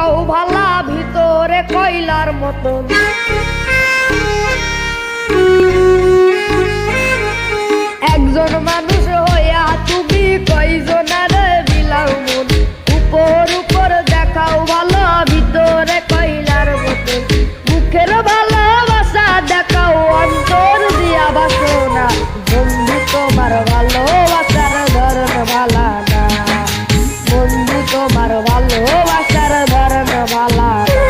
দেখাও ভালা ভিতরে কয়লার মতন। একজন মানুষ হইয়া তুমি কয়জনারে বিলাও মন। উপর উপর দেখাও ভালো ভিতরে কয়লার মতন। মুখের ভালোবাসা দেখাও অন্তর দিয়া বাসনা। বন্ধু তোমার ভালোবাসার ধরন ভালা না, বন্ধু তোমার ভালোবাসার ধরন ভালা না।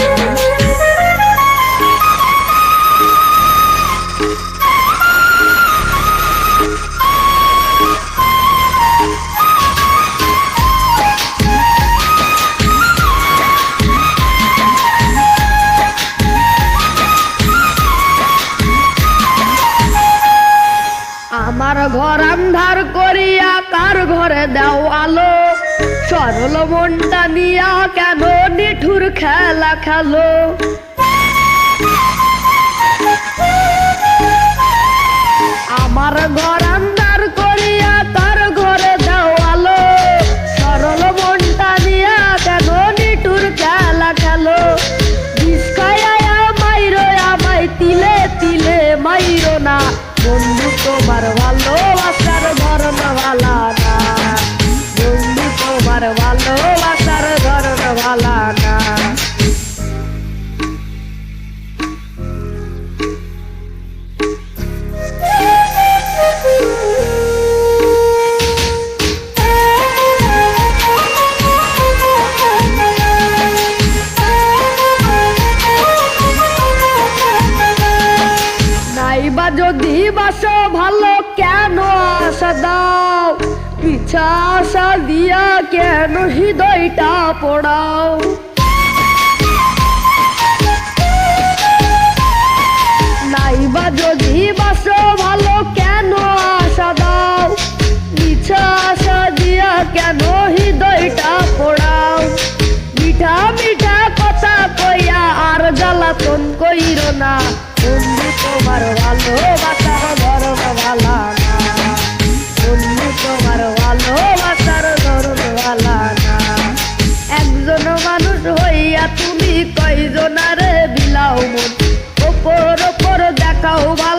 আমার ঘর আন্ধার করিয়া কার ঘরে দাও আলো। সরল মনটা নিয়া কেন নিঠুর খেলা খেলো। আমার ঘর আন্ধার করিয়া কার ঘরে দাও আলো। সরল মনটা নিয়া কেন নিঠুর খেলা খেলো। বিস্কায়া মাইরো আমায় তিলে তিলে মাইরো না। বন্ধু তোমার ভালোবাসার ধরন ভালা না, বন্ধু তোমার ভালোবাসার ধরন ভালা না। নাইবা যদি বাসো ভালো কেন আশা দাও। পিছা আশা দিয়া কেন হৃদয়টা পোড়াও। নাইবা যদি বাসো ভালো কেন আশা দাও। পিছা আশা দিয়া কেন হৃদয়টা পোড়াও। মিঠা মিঠা কথা কইয়া আর জ্বালাতন কইরো না। বন্ধু তোমার ভালোবাসার ধরন ভালা না, বন্ধু তোমার ভালোবাসার ধরন ভালা না। একজন মানুষ হইয়া তুমি কয়জনারে বিলাও মন। ওপর ওপর দেখাও ভালো